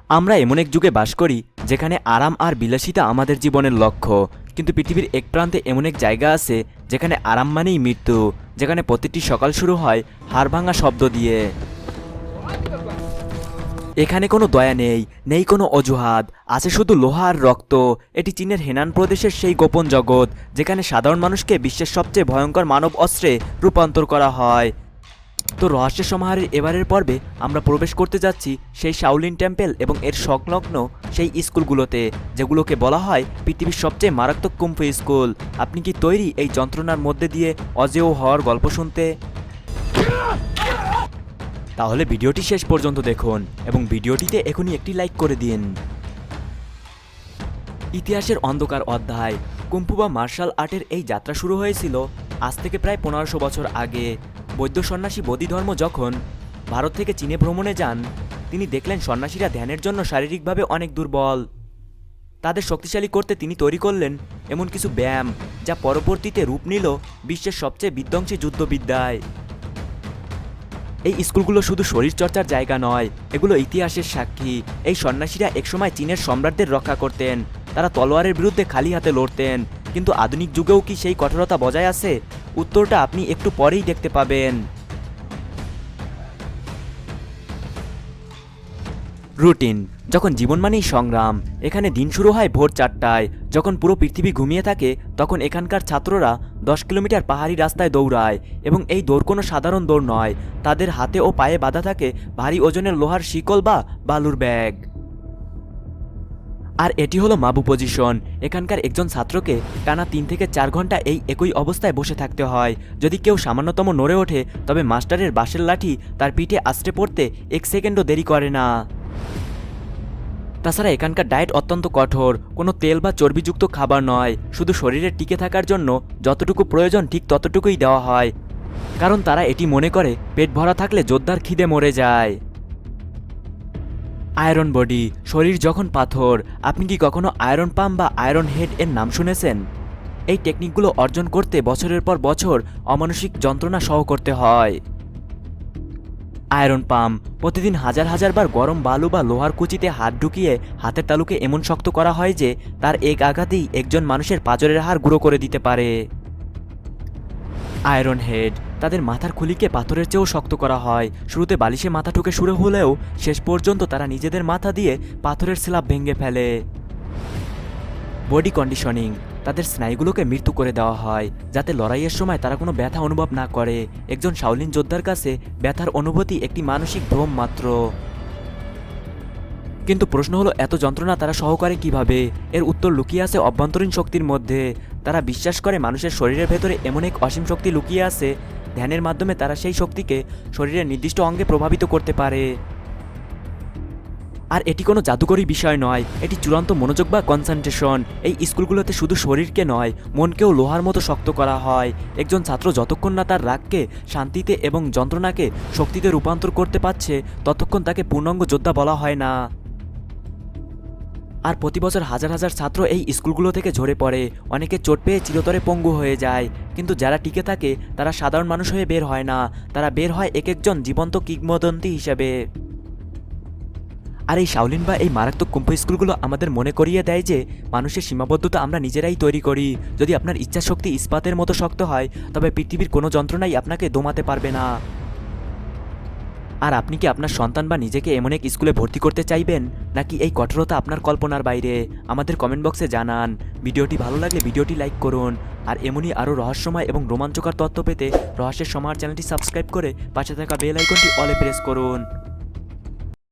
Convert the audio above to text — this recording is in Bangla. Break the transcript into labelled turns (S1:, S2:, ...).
S1: আমরা এমন এক যুগে বাস করি যেখানে আরাম আর বিলাসিতা আমাদের জীবনের লক্ষ্য, কিন্তু পৃথিবীর এক প্রান্তে এমন এক জায়গা আছে যেখানে আরাম মানেই মৃত্যু, যেখানে প্রতিটি সকাল শুরু হয় হাড়ভাঙা শব্দ দিয়ে। এখানে কোনো দয়া নেই, নেই কোনো অজুহাত, আছে শুধু লোহা আর রক্ত। এটি চীনের হেনান প্রদেশের সেই গোপন জগৎ যেখানে সাধারণ মানুষকে বিশ্বের সবচেয়ে ভয়ঙ্কর মানব অস্ত্রে রূপান্তর করা হয়। তো রহস্যের সমাহারের এবারের পর্বে আমরা প্রবেশ করতে যাচ্ছি সেই শাওলিন টেম্পল এবং এর সংলগ্ন সেই স্কুলগুলোতে, যেগুলোকে বলা হয় পৃথিবীর সবচেয়ে মারাত্মক কুম্ফু স্কুল। আপনি কি তৈরি এই যন্ত্রণার মধ্যে দিয়ে অজেয় হওয়ার গল্প শুনতে? তাহলে ভিডিওটি শেষ পর্যন্ত দেখুন এবং ভিডিওটিতে এখনই একটি লাইক করে দিন। ইতিহাসের অন্ধকার অধ্যায়। কুম্ফু বা মার্শাল আর্টের এই যাত্রা শুরু হয়েছিল আজ থেকে প্রায় 1500 বছর আগে। বৌদ্ধ সন্ন্যাসী বোধিধর্ম যখন ভারত থেকে চীনে ভ্রমণে যান, তিনি দেখলেন সন্ন্যাসীরা ধ্যানের জন্য শারীরিকভাবে অনেক দুর্বল। তাদের শক্তিশালী করতে তিনি তৈরি করলেন এমন কিছু ব্যায়াম যা পরবর্তীতে রূপ নিল বিশ্বের সবচেয়ে বিধ্বংসী যুদ্ধবিদ্যায়। এই স্কুলগুলো শুধু শরীরচর্চার জায়গা নয়, এগুলো ইতিহাসের সাক্ষী। এই সন্ন্যাসীরা একসময় চীনের সম্রাটদের রক্ষা করতেন, তারা তলোয়ারের বিরুদ্ধে খালি হাতে লড়তেন। কিন্তু আধুনিক যুগেও কি সেই কঠোরতা বজায় আছে? উত্তরটা আপনি একটু পরেই দেখতে পাবেন। রুটিন। যখন জীবন মানেই সংগ্রাম, এখানে দিন শুরু হয় ভোর 4টায়। যখন পুরো পৃথিবী ঘুমিয়ে থাকে তখন এখানকার ছাত্ররা 10 কিলোমিটার পাহাড়ি রাস্তায় দৌড়ায়, এবং এই দৌড় কোনো সাধারণ দৌড় নয়। তাদের হাতে ও পায়ে বাঁধা থাকে ভারী ওজনের লোহার শিকল বা বালুর ব্যাগ। আর এটি হলো মাবু পজিশন। এখানকার একজন ছাত্রকে টানা 3 থেকে 4 ঘন্টা এই একই অবস্থায় বসে থাকতে হয়। যদি কেউ সামান্যতম নড়ে ওঠে তবে মাস্টারের বাঁশের লাঠি তার পিঠে আছড়ে পড়তে 1 সেকেন্ডও দেরি করে না। তাছাড়া এখানকার ডায়েট অত্যন্ত কঠোর, কোনো তেল বা চর্বিযুক্ত খাবার নয়। শুধু শরীরে টিকে থাকার জন্য যতটুকু প্রয়োজন ঠিক ততটুকুই দেওয়া হয়, কারণ তারা এটি মনে করে পেট ভরা থাকলে যোদ্ধার খিদে মরে যায়। আয়রন বডি, শরীর যখন পাথর। আপনি কি কখনো আয়রন পাম বা আয়রন হেড এর নাম শুনেছেন? এই টেকনিকগুলো অর্জন করতে বছরের পর বছর অমানসিক যন্ত্রণা সহ করতে হয়। আয়রন পাম, প্রতিদিন হাজার হাজার বার গরম বালু বা লোহার কুচিতে হাত ঢুকিয়ে হাতের তালুকে এমন শক্ত করা হয় যে তার এক আঘাতেই একজন মানুষের পাঁজরের হাড় গুঁড়ো করে দিতে পারে। আয়রন হেড, তাদের মাথার খুলিকে পাথরের চেয়েও শক্ত করা হয়। শুরুতে বালিশে মাথা ঠুকে শুরু হলেও শেষ পর্যন্ত তারা নিজেদের মাথা দিয়ে পাথরের স্ল্যাব ভেঙে ফেলে। বডি কন্ডিশনিং, তাদের স্নায়ুগুলোকে মৃত্যু করে দেওয়া হয় যাতে লড়াইয়ের সময় তারা কোনো ব্যথা অনুভব না করে। একজন শাওলিন যোদ্ধার কাছে ব্যথার অনুভূতি একটি মানসিক ভ্রম মাত্র। কিন্তু প্রশ্ন হলো, এত যন্ত্রণা তারা সহ করে কিভাবে? এর উত্তর লুকিয়ে আছে অভ্যন্তরীণ শক্তির মধ্যে। তারা বিশ্বাস করে মানুষের শরীরের ভেতরে এমন এক অসীম শক্তি লুকিয়ে আছে, ধ্যানের মাধ্যমে তারা সেই শক্তিকে শরীরের নির্দিষ্ট অঙ্গে প্রভাবিত করতে পারে। আর এটি কোনো জাদুকরী বিষয় নয়, এটি চূড়ান্ত মনোযোগ বা কনসেন্ট্রেশন। এই স্কুলগুলোতে শুধু শরীরকে নয়, মনকেও লোহার মতো শক্ত করা হয়। একজন ছাত্র যতক্ষণ না তার রাগকে শান্তিতে এবং যন্ত্রণাকে শক্তিতে রূপান্তর করতে পারছে ততক্ষণ তাকে পূর্ণাঙ্গ যোদ্ধা বলা হয় না। আর প্রতি বছর হাজার হাজার ছাত্র এই স্কুলগুলো থেকে ঝরে পড়ে, অনেকে চোট পেয়ে চিরতরে পঙ্গু হয়ে যায়। কিন্তু যারা টিকে থাকে তারা সাধারণ মানুষ হয়ে বের হয় না, তারা বের হয় এক একজন জীবন্ত কিংবদন্তি হিসেবে। আর এই শাওলিন বা এই মারাত্মক কুম্ফু স্কুলগুলো আমাদের মনে করিয়ে দেয় যে মানুষের সীমাবদ্ধতা আমরা নিজেরাই তৈরি করি। যদি আপনার ইচ্ছাশক্তি ইস্পাতের মতো শক্ত হয় তবে পৃথিবীর কোনো যন্ত্রণাই আপনাকে দমাতে পারবে না। আর আপনি কি আপনার সন্তান বা নিজেকে এমন এক স্কুলে ভর্তি করতে চাইবেন, নাকি এই কঠোরতা আপনার কল্পনার বাইরে? আমাদের কমেন্ট বক্সে জানান। ভিডিওটি ভালো লাগলে ভিডিওটি লাইক করুন। আর এমনই আরও রহস্যময় এবং রোমাঞ্চকর তথ্য পেতে রহস্যের সমাহার চ্যানেলটি সাবস্ক্রাইব করে পাশে থাকা বেল আইকনটি অলে প্রেস করুন।